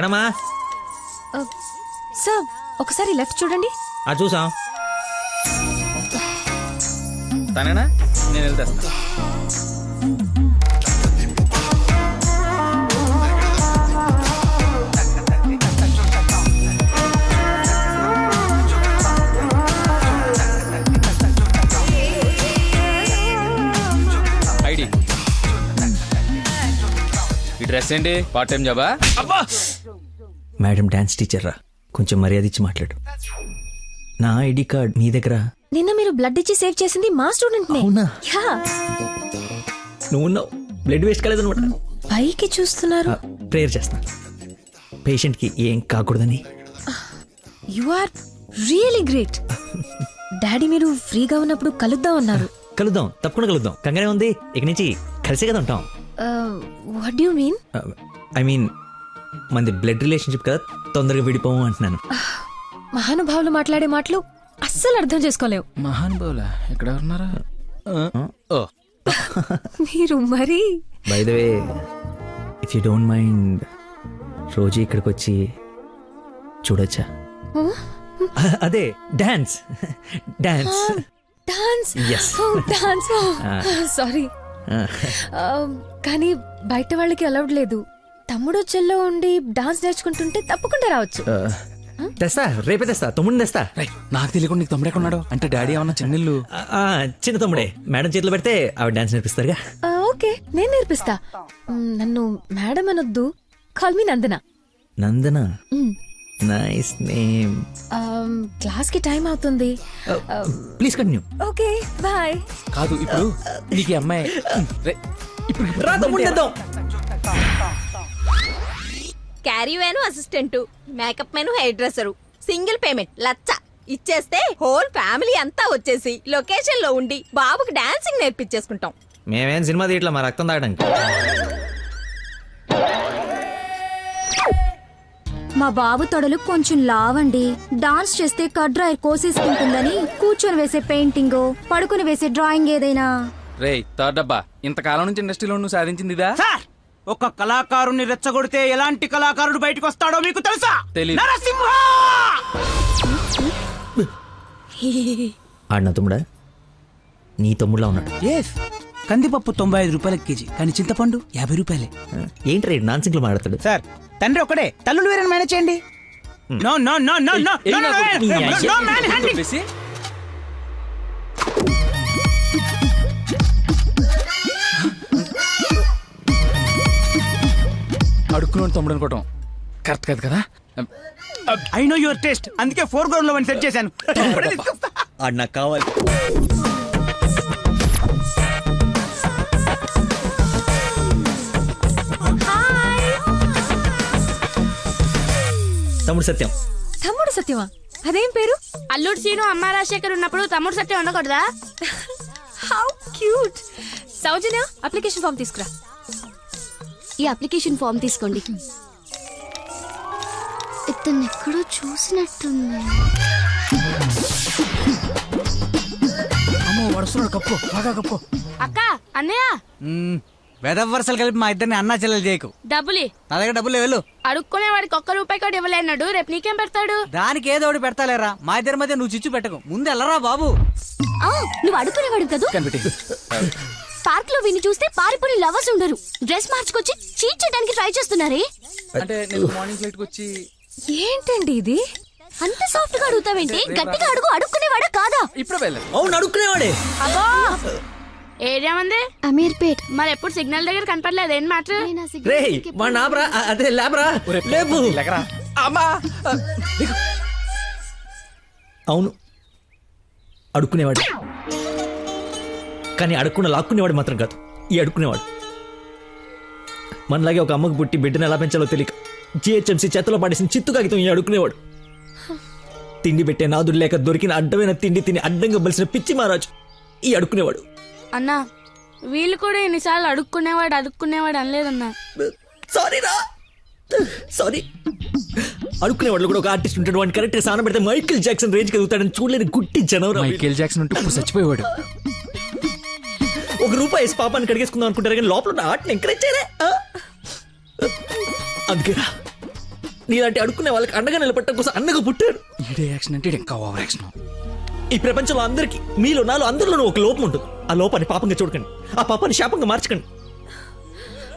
ఎక్కడమ్మా? సార్ ఒకసారి లెఫ్ట్ చూడండి. చూసాం. తనేనా? నేను వెళ్తాను. ఐడి ఈ డ్రెస్ ఏంటి? పార్ట్ టైం జాబా? మేడం డాన్స్ టీచర్ రా, కొంచెం మర్యాద ఇచ్చి మాట్లాడు. నా ఐడి కార్డ్ మీ దగ్గర. నిన్న మీరు బ్లడ్ ఇచ్చి సేవ్ చేసింది మా స్టూడెంట్ నే. అవునా? యా. నువ్వు ఉన్నావు, బ్లడ్ వేస్ట్ కాలేదన్నమాట. పైకి చూస్తున్నారు. ప్రేయర్ చేస్తా పేషెంట్ కి ఏం కాకూడదని. You are really great. Daddy మీరు ఫ్రీగా ఉన్నప్పుడు కలుద్దాం అన్నారు. కలుద్దాం, తప్పకుండా కలుద్దాం. కంగానే ఉంది, ఇక నుంచి కలిసే కదా ఉంటాం. What do you mean? I mean మనది బ్లడ్ రిలేషన్షిప్ కదా, తొందరగా విడిపోము అంటున్నాను. మహానుభావులు మాట్లాడే మాటలు అస్సలు అర్థం చేసుకోలేవు. మహానుభావులా? ఎక్కడ ఉన్నారా? మీరు మరి. By the way, if you don't mind, రోజు ఇక్కడికి వచ్చి చూడొచ్చా? అదే dance. Dance dance. Yes. Dance. Sorry, కానీ బయట వాళ్ళకి అలౌడ్ లేదు. తమ్ముడు చెల్లో ఉండి డాన్స్ నేర్చుకుంటుంటే తప్పకుండా రావచ్చు. తెస్తా, రేపే తెస్తా. తమ్ముడిని తెస్తా. నాకు తెలియకుండా నీకు తమ్ముడు ఎక్కడున్నాడు? అంటే డాడీ ఏమన్నా చెన్నెళ్ళు? చిన్న తమ్ముడే. మేడం చేతిలో పెడితే ఆవిడ డాన్స్ నేర్పిస్తారుగా. ఓకే, నేను నేర్పిస్తా. నన్ను మేడం అనొద్దు, call me Nandana. Nandana, nice name. Class కి టైం అవుతుంది. Please continue. Okay, bye. కాదు, ఇప్పుడు నీకు ఈ అమ్మాయి caravan assistant, makeup man hair dresser, single payment 1,00,000 ఇచ్చేస్తే హోల్ ఫ్యామిలీ అంతా వచ్చేసి లొకేషన్ లో ఉండి బాబుకి డాన్సింగ్ నేర్పించేసుకుంటాం. మేమేం సినిమా తీయట్లా, మా రక్తం తాగడానికి. మా బాబు తొడలు కొంచెం లావండి. డాన్స్ చేస్తే కడ్రాయర్ కోసేసుకుంటుందని కూర్చొని వేసే పెయింటింగ్, పడుకుని వేసే డ్రాయింగ్ ఏదైనా. రేయ్ థర్డ్ డబ్బా, ఇంతకాలం నుంచి ఇండస్ట్రీలో నువ్వు సాధించిందిదా? ఒక కళాకారుని రెచ్చగొడితే ఎలాంటి కళాకారుడు బయటకు వస్తాడో మీకు తెలుసా? తెలీదు. నరసింహ! ఆడిన తమ్ముడా? నీ తమ్ముడులా ఉన్నాడు. కందిపప్పు 95 రూపాయల కేజీ, కానీ చింతపండు 50 రూపాయలే. ఏంటి రేడు నాన్ సింగ్ లో మాట్లాడతాడు? సార్, తండ్రి ఒకడే, తల్లులు వేరే మేనేజ్ చేయండి. No no no no no no man handling. అడుక్కున్నాడు తమ్ముడు అనుకోవటం కరెక్ట్ కాదు కదా. ఐ నో యువర్ టేస్ట్, అందుకే 4 గ్రౌండ్ లో సెట్ చేశాను. ఆడు నాకు కావాలి. తమ్ముడు సత్యం. తమ్ముడు సత్యమా? అదేం పేరు? అల్లుడు సీను అమ్మ రాజశేఖర్ ఉన్నప్పుడు తమ్ముడు సత్యం ఉండకూడదా? How cute. Soujanya, application form తీసుకురా. ఈ అప్లికేషన్ ఫామ్ తీసుకోండి. ఇతను ఎక్కడో చూసినట్టుంది. అమ్మో, వరుసలో కప్పు, బాగా కప్పు. అక్క, అన్నయ్య, వెదవ వరుసలు కలిపి మా ఇద్దరిని అన్నా చెల్లెలు చేయకు. డబ్బులి నా దగ్గర డబ్బులు వెళ్ళు. అడుక్కునే వాడికి 1 రూపాయి కూడా ఇవ్వలేన్నాడు. రేపు నీకేం పెడతాడు? దానికి ఏదో ఒకటి పెడతాలేరా. మా ఇద్దరి మధ్య నువ్వు చిచ్చు పెట్టకు. ముందు వెళ్ళరా బాబు. నువ్వు అడుగునేవాడు కదా. పార్క్ లో విని చూస్తే పారిపోయి లవర్స్ ఉండరు. డ్రెస్ మార్చుకొచ్చి చీట్ చేయడానికి ట్రై చేస్తున్నారే. అంటే నేను మార్నింగ్ ఫ్లైట్ కి వచ్చి. ఏంటండి ఇది? అంత సాఫ్ట్ గా అడుగుతావేంటి? గట్టిగా అడుగు. అడుక్కునేవాడా కాదా? ఇప్పుడు వెళ్ళాను. అవును, అడుక్కునేవాడే. అబ్బో, ఏరియా మంది అమీర్పేట్. మరి ఎప్పుడు సిగ్నల్ దగ్గర కనపడలేదు. ఏం మాట? రే మా నాబ్రా, అదే లేబరా, లేపు. అమ్మా, అవును, అడుక్కునేవాడు. కానీ అడుక్కున్న లాక్కునేవాడు మాత్రం కాదు ఈ అడుక్కునేవాడు. మనలాగే ఒక అమ్మకు పుట్టి బిడ్డను ఎలా పెంచాలో తెలియక జిహెచ్ఎంసీ చేతిలో పడేసిన చిత్తు కాగితం ఈ అడుక్కునేవాడు. తిండి పెట్టే నాదుడు లేక దొరికిన అడ్డమైన తిండి తిని అడ్డంగా బలిసిన పిచ్చి మహారాజు ఈ అడుక్కునేవాడు. అన్నా, వీళ్ళు కూడా ఎన్నిసార్లు అడుక్కునేవాడు అనలేదన్నా. సారీ. అడుక్కునేవాడు కూడా ఒక ఆర్టిస్ట్ ఉంటాడు. వాడిని కరెక్ట్ గా సాన పెడితే మైకేల్ జాక్సన్ రేంజ్ ఎదుగుతాడని చూడలేని గుట్టి జనవరం. మైకేల్ జాక్సన్ ఉంటూ ఇప్పుడు చచ్చిపోయేవాడు. ₹1 వేసి పాపాన్ని కడిగేసుకుందాం అనుకుంటారు కానీ లోపల ఆర్ట్ని ఎంకరేజ్ చేయలే. అందుకేరా నీలాంటి అడుక్కునే వాళ్ళకి అండగా నిలబట్టడం కోసం అన్నగా పుట్టారు. ఈడే యాక్షన్ అంటే ఇంకా ఓవర్ యాక్షన్. ఈ ప్రపంచంలో అందరికీ మీలో నాలో అందరిలోనూ ఒక లోపం ఉంటుంది. ఆ లోపాన్ని పాపంగా చూడకండి, ఆ పాపాన్ని శాపంగా మార్చకండి.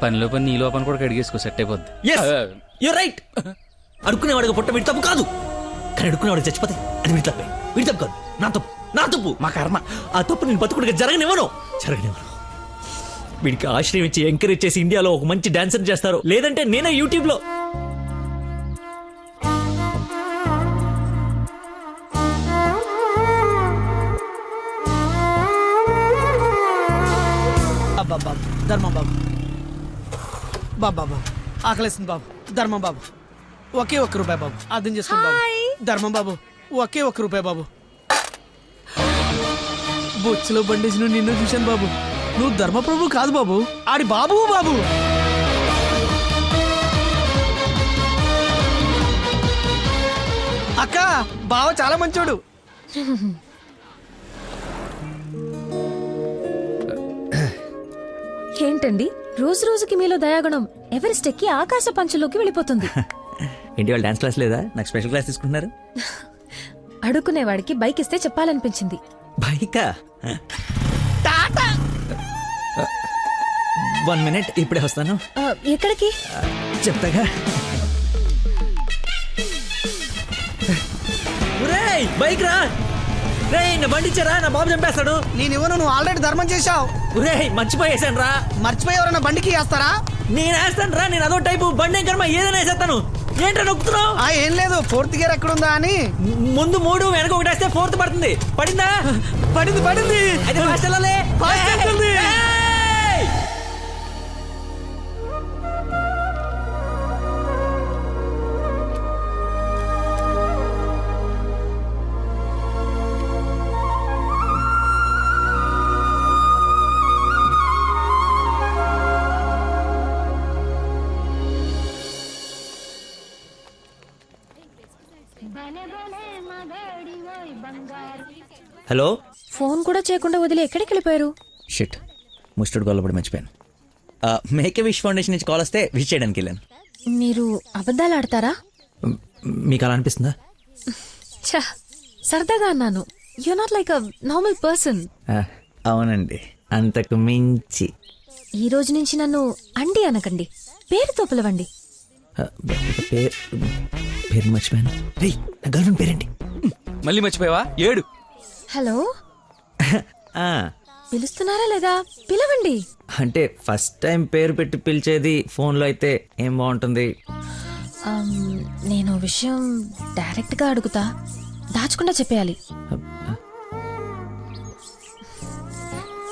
పనిలో పని నీ లోపల కూడా కడిగేసుకో, సెట్ అయిపోద్ది. You're right. అడుక్కునేవాడిగా పుట్ట వీడి తప్పు కాదు, కానీ అడుక్కునేవాడికి చచ్చిపోతే అది వీడి తప్పే. వీడి తప్పు కాదు, నా తప్పు. మా కర్మ. ఆ తప్పు నేను బతుకుడిగా జరగనివ్వను. వీడికి ఆశ్రయం ఇచ్చి ఎంకరేజ్ చేసి ఇండియాలో ఒక మంచి డాన్సర్ చేస్తారు, లేదంటే నేనే యూట్యూబ్ లో. బాబు ధర్మం బాబు, బాబు ఆకలేస్తుంది బాబు. ధర్మం బాబు, ఒకే ఒక్క రూపాయి బాబు, అర్థం చేసుకోండి బాబు. ధర్మం బాబు, ఒకే ఒక్క రూపాయి బాబు. బొచ్చులో బండేసి నిన్ను చూశాను బాబు. నువ్వు ధర్మప్రభు కాదు బాబు, ఆడి బాబు బాబు. అక్క, బావ చాలా మంచోడు. ఏంటండి రోజు రోజుకి మీలో దయాగుణం ఎవరెస్ట్ ఎక్కి ఆకాశ పంచులోకి వెళ్ళిపోతుంది. ఏంటి వాళ్ళు డాన్స్ క్లాస్ లేదా? నాకు స్పెషల్ క్లాస్ తీసుకుంటున్నారు. అడుక్కునేవాడికి బైక్ ఇస్తే చెప్పాలనిపించింది. బైకా? 1 minute, ఇప్పుడే వస్తాను. ఎక్కడికి? చెప్తాగా. బైక్ రా రే, నా బండి ఇచ్చారా, నా బాబు చంపేస్తాడు. నేను ఇవ్వను, నువ్వు ఆల్రెడీ ధర్మం చేశావు. మర్చిపోయేసాను రా. మర్చిపోయి ఎవరైనా బండికి వేస్తారా? నేను వేస్తాను రా, నేను అదో టైపు బండి కర్మ ఏదైనా వేసేస్తాను. ఏంట్రా నొక్కుతున్నావు? ఏం లేదు, 4th గేర్ ఎక్కడుందా అని. ముందు 3 వెనక 1 వేస్తే 4th పడుతుంది. పడిందా? పడింది. అయితే ఫాస్ట్ వెళ్ళాలి. హలో. ఫోన్ కూడా చేయకుండా వదిలి ఎక్కడికి వెళ్ళిపోయారు? షిట్, ముస్టుడు గొల్లపడి మర్చిపోయాను. మేకే విష్ ఫౌండేషన్ నుంచి కాల్ వస్తే విష్ చేయడానికి వెళ్ళాను. మీరు అబద్ధాలు ఆడతారా? మీకు అలా అనిపిస్తుందా? ఛ, సరదాగా అన్నాను. You not like a normal person. అవునండి, అంతకు మించి. ఈ రోజు నుంచి నన్ను అండి అనకండి, పేరుతో పిలవండి. పేరు మర్చిపోయాను. రే, నా గర్ల్ ఫ్రెండ్ పేరేంటి? మళ్ళీ మర్చిపోయావా? 7. హలో, పిలుస్తున్నారా లేదా? పిలవండి. అంటే ఫస్ట్ టైం పేరు పెట్టి పిలిచేది ఫోన్లో అయితే ఏం బాగుంటుంది? నేను విషయం డైరెక్ట్ గా అడుగుతా, దాచకుండా చెప్పేయాలి.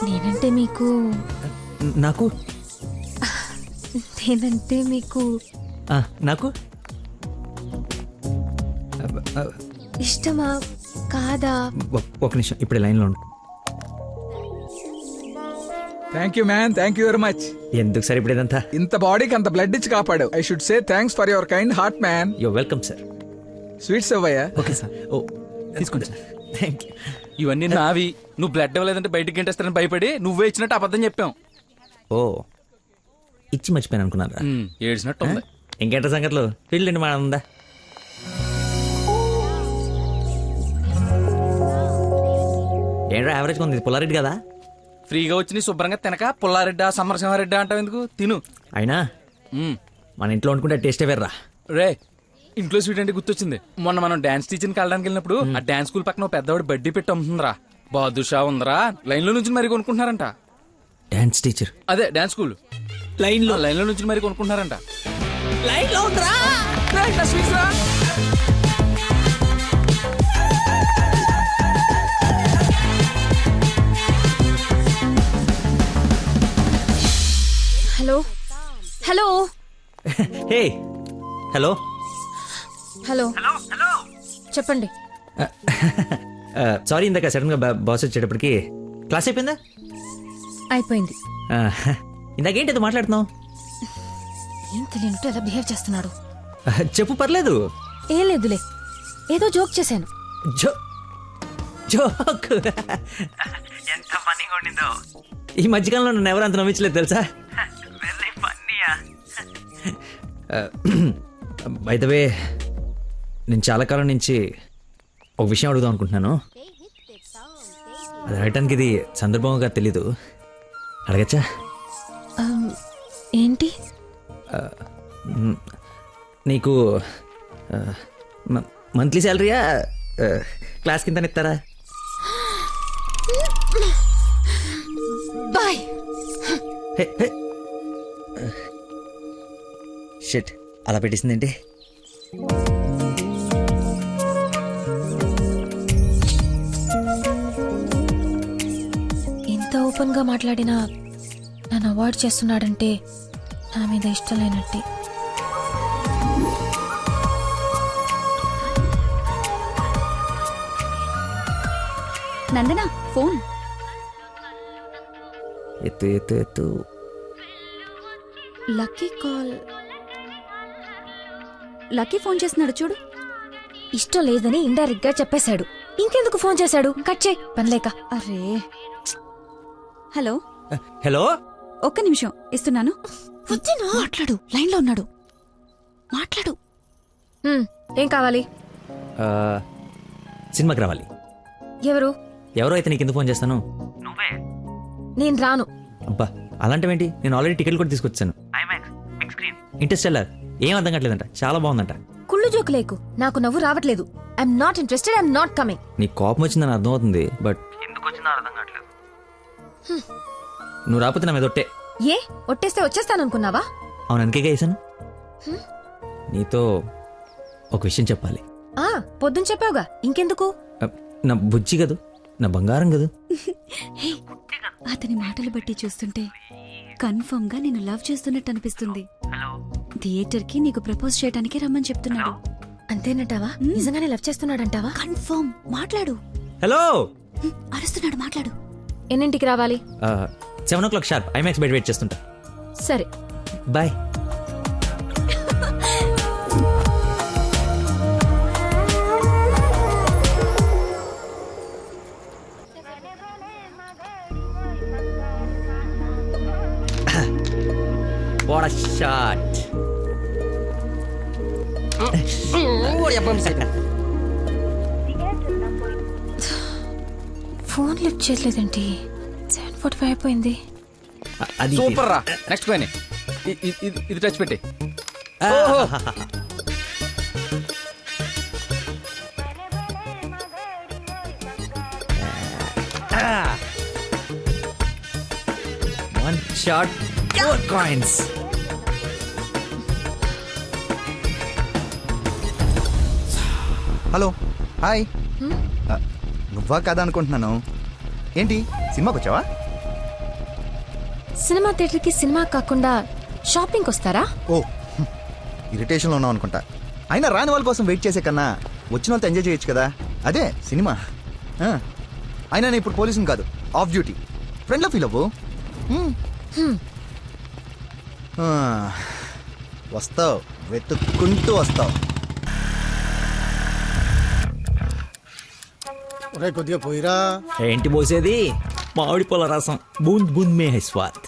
నేనంటే మీకు నాకు నేనంటే మీకు నాకు ఇష్టమా కాదా? ఒక నిమిషం, ఇప్పుడు లైన్లో ఉండు. Thank you man, thank you very much. ఎందుకు సార్ ఇప్పుడు ఇదంతా? ఇంత బాడీకి అంత బ్లడ్ ఇచ్చి కాపాడు. I should say thanks for your kind heart man. Yo welcome sir. Sweets అవ్వయ్యా. Okay sir. ఓ తీసుకోండి సార్. Thank you. ఇవన్నీ నావి. నువ్వు బ్లడ్ ఇవ్వలేదంటే బయటికి గంటేస్తారని భయపడి నువ్వే ఇచ్చినట్టు అబద్ధం చెప్పాం. ఓ, ఇచ్చి మర్చిపోయాను అనుకున్నారా? ఏడ్చినట్టు ఉంది. ఇంకేంట సంగతులు? ఫీల్డ్ అండి మన ఉందా? ఏంట్రా యావరేజ్ ఉంది, పుల్లారెడ్డి కదా? ఫ్రీగా వచ్చి నీ శుభ్రంగా తినక పుల్లారెడ్డా సమరసింహారెడ్డా అంటావు ఎందుకు? తిను. అయినా మన ఇంట్లో వండుకుంటే టేస్టే వేర్రా. రే, ఇంట్లో స్వీట్ అంటే గుర్తొచ్చింది. మొన్న మనం డాన్స్ టీచర్కి వెళ్ళడానికి వెళ్ళినప్పుడు ఆ డాన్స్ స్కూల్ పక్కన పెద్దవాడు బడ్డీ పెట్టి అమ్ముతుందిరా. బాదుషా ఉందరా, లైన్ లో నుంచి మరి కొనుక్కుంటున్నారంట. Dance teacher? అదే డాన్స్ స్కూల్ లైన్ లో నుంచి మరి కొనుక్కుంటున్నారంట. లైన్ లో ఉందిరా. Hello hello hey hello hello చెప్పండి. సారీ, ఇందాక సడన్ గా బాస్ వచ్చేటప్పటికి క్లాస్ అయిపోయిందా? అయిపోయింది. ఇందాకేంటి అది మాట్లాడుతున్నావు? ఏం తెలియనట్టు ఎలా బిహేవ్ చేస్తున్నాడు. చెప్పు, పర్లేదు. ఏం లేదులే, ఏదో జోక్ చేశాను. జోక్ ఎంత ఫన్నీగా ఉండిందో. ఈ మధ్యకాలంలో నన్ను ఎవరు అంత నమ్మించలేదు తెలుసా? బై ద వే, నేను చాలా కాలం నుంచి ఒక విషయం అడుగుదాం అనుకుంటున్నాను. అది అడగటానికి ఇది సందర్భంగా తెలీదు. అడగచ్చా? ఏంటి? నీకు మంత్లీ శాలరీయా, క్లాస్ కింద ఇస్తారా? బాయ్. షిట్, అలా పెట్టేసిందేంటి? ఇంత ఓపెన్ గా మాట్లాడినా నన్ను అవాయిడ్ చేస్తున్నాడంటే నా మీద ఇష్టం లేనట్టే. నందన ఫోన్. ఎత్తు ఎత్తు ఎత్తు. Lucky call. లక్కీ ఫోన్ చేస్తున్నాడు చూడు. ఇష్టం లేదని ఇండైరెక్ట్ గా చెప్పేశాడు. ఇంకెందుకు ఫోన్ చేశాడు? కట్ చేయి, పనిలేక. అరే, హలో హలో, ఒక్క నిమిషం ఇస్తున్నాను. మాట్లాడు, లైన్ లో ఉన్నాడు, మాట్లాడు. ఏం కావాలి? సినిమాకి రావాలి. ఎవరు? ఎవరో అయితే నీకు ఎందుకు ఫోన్ చేస్తాను? నేను రాను. అబ్బా, అలాంటివేంటి? నేను ఆల్రెడీ టికెట్ కూడా తీసుకొచ్చాను. ఇంటర్స్టెల్లార్ ఏం అర్థం కావట్లేదంట, చాలా బాగుందంట. కుళ్ళు జోకు లేకు, నాకు నవ్వు రావట్లేదు. I'm not interested, I'm not coming. నీ కోపం వచ్చిందని అర్థమవుతుంది, బట్ ఎందుకు వచ్చిందో అర్థం కావట్లేదు. నువ్వు రాకపోతే నా మీద ఒట్టే. ఏ ఒట్టేస్తే వచ్చేస్తాననుకున్నావా? అవును, అందుకే వేసాను. నీతో ఒక విషయం చెప్పాలి. పొద్దున చెప్పావుగా, ఇంకెందుకు? నా బుజ్జి కదూ, నా బంగారం కదూ. అతని మాటలు బట్టి చూస్తుంటే కన్ఫర్మ్ గా నేను లవ్ చేస్తున్నట్టు అనిపిస్తుంది. థియేటర్ కి నీకు ప్రపోజ్ చేయడానికి రమ్మని చెప్తున్నాడు. అంతేనటావా? నిజంగానే లవ్ చేస్తున్నాడంటావా? కన్ఫర్మ్. మాట్లాడు. హలో, అరుస్తున్నాడు, మాట్లాడు. ఎన్నింటికి రావాలి? 7 o'clock షార్ప్ ఐమాక్స్ బయట వెయిట్ చేస్తుంటా. సరే, bye. What a shot. Phone lift చేయలేదేంటి? 7:45 అయిపోయింది. అది సూపర్ రా. నెక్స్ట్ పైన ఇది టచ్ పెట్టి. One shot, 4 coins. Hello, hi. నువ్వా కదా అనుకుంటున్నాను. ఏంటి, సినిమాకి వచ్చావా? సినిమా థియేటర్కి సినిమా కాకుండా షాపింగ్కి వస్తారా? ఓ, ఇరిటేషన్లో ఉన్నావు అనుకుంటా. అయినా రాని వాళ్ళ కోసం వెయిట్ చేసే కన్నా వచ్చిన వాళ్ళతో ఎంజాయ్ చేయొచ్చు కదా, అదే సినిమా. అయినా నేను ఇప్పుడు పోలీసుని కాదు, ఆఫ్ డ్యూటీ. ఫ్రెండ్లో ఫీల్ అవ్వు. వస్తావు, వెతుక్కుంటూ వస్తావు. కొద్దిగా పోయిరా. ఏంటి పోసేది? మామిడి పొల రసం, బూంద్ బూంద్ మే హై స్వాద్.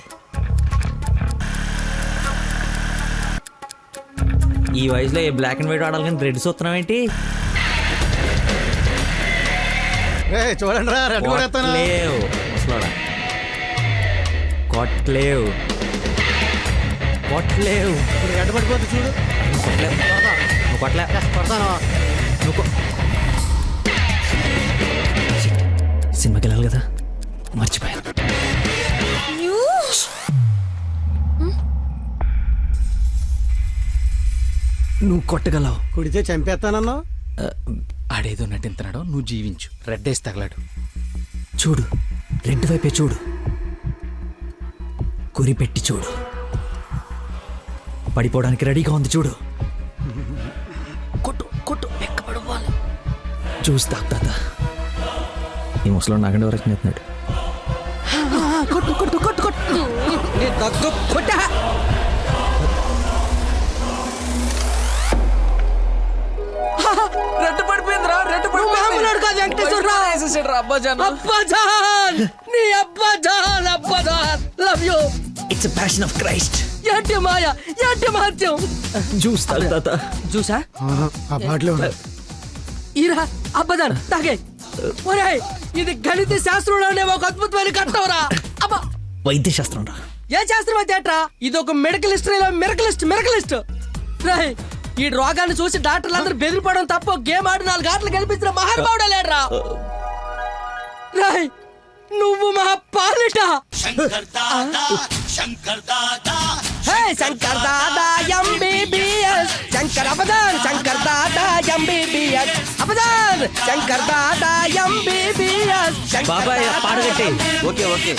ఈ వయసులో ఏ బ్లాక్ అండ్ వైట్ ఆడాలి కానీ రెడ్ చూస్తున్నాం ఏంటి? చూడండి రా, రెడ్ కూడా ఎత్తాను. కొట్లేవు ముసలోడా, కొట్లేవు కొట్లేవు. రెడ్ పడిపోతే చూడు. నువ్వు కొట్లే, కొడతాను. నువ్వు సినిమాకి వెళ్ళాలి కదా, మర్చిపోయాను. నువ్వు కొట్టగలవు. కుడితే చంపేస్తానన్నా. ఆడేదో నటింతున్నాడో, నువ్వు జీవించు. రెడ్ వేసి తగలాడు. చూడు, రెడ్ వైపే చూడు, గురి పెట్టి చూడు. పడిపోవడానికి రెడీగా ఉంది చూడు. కొట్టు కొట్టు, ఎక్కబడిపోవాలి. చూస్తా తాత. ఈ ముసలో నాగండి వరకు నెత్తున్నాడు. కొట్టు కొట్టు కొట్టు కొట్టు. రెడ్ పడిపోయిందిరా, రెడ్ పడిపోయింది. అబ్బాజాన్, నీ అబ్బాజాన్, అబ్బాజాన్, love you. It's a passion of Christ. ఏంటి మాయ ఏంటి మహత్యం జ్యూస్ తాగు తాత. చూసా ఆ బాటిలో ఈరా అబ్బదాన్ తాగే ఒరేయ్ ఇది గణిత శాస్త్రంలోనే ఒక అద్భుతమైన కట్టవరా అబ్బా వైద్య శాస్త్రం రా. ఏ శాస్త్రం అయితే ఏట్రా? ఇది ఒక మెడికల్ హిస్టరీలో మెరకలిస్ట్ రేయ్ ఈ రోగాన్ని చూసి డాక్టర్లు అందరూ బెదిరిపోవడం తప్ప గేమ్ ఆడి 4 ఆటలు గెలిపించిన మహానుభావుడే లేడ్రా రేయ్ నువ్వు మా పాలిట హే Shankar Dada MBBS Shankar అబదాన్ Shankar Dada MBBS అబదాన్ Shankar Dada MBBS బాబాయ్ పాడగట్టి. ఓకే ఓకే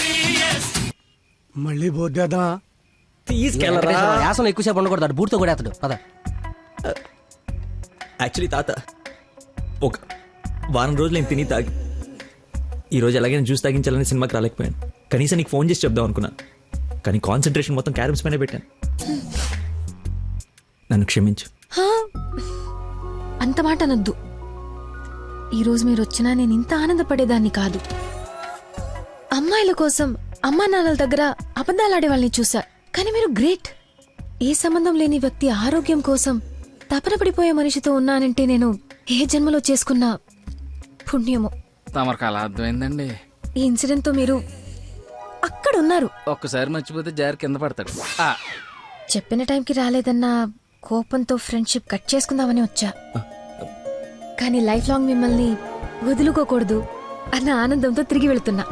మళ్ళీ పోద్దా తీసుకెళ్ళరా. యాసన ఎక్కువసేపు ఉండకూడదు బూర్తో కూడా అతడు పద యాక్చువల్లీ తాత ఒక వారం రోజులు నేను తిని తాగి ఈరోజు ఎలాగైనా జ్యూస్ తాగించాలని సినిమాకి రాలేకపోయాను. కనీసం నీకు ఫోన్ చేసి చెప్దాం అనుకున్నాను, కానీ కాన్సన్ట్రేషన్ మొత్తం క్యారమ్స్ పైన పెట్టాను. నన్ను క్షమించు. హా, అంత మాట అనొద్దు. ఈరోజు మీరు వచ్చినా నేను ఇంత ఆనందపడేదాన్ని కాదు. అమ్మాయిల కోసం అమ్మా నాన్నల దగ్గర అబద్ధాలాడే వాళ్ళని చూసా, కానీ మీరు గ్రేట్. ఏ సంబంధం లేని వ్యక్తి ఆరోగ్యం కోసం తపన పడిపోయే మనిషితో ఉన్నానంటే నేను ఏ జన్మలో చేసుకున్న పుణ్యమో. తమరికి అలా అర్థమైందండి. ఈ ఇన్సిడెంట్ తో మీరు అక్కడ ఉన్నారు. ఒక్కసారి మర్చిపోతే జారి కింద పడతాడు. చెప్పిన టైంకి రాలేదన్న కోపంతో ఫ్రెండ్షిప్ కట్ చేసుకుందామని వచ్చా, కానీ లైఫ్ లాంగ్ మిమ్మల్ని వదులుకోకూడదు అన్న ఆనందంతో తిరిగి వెళ్తున్నా.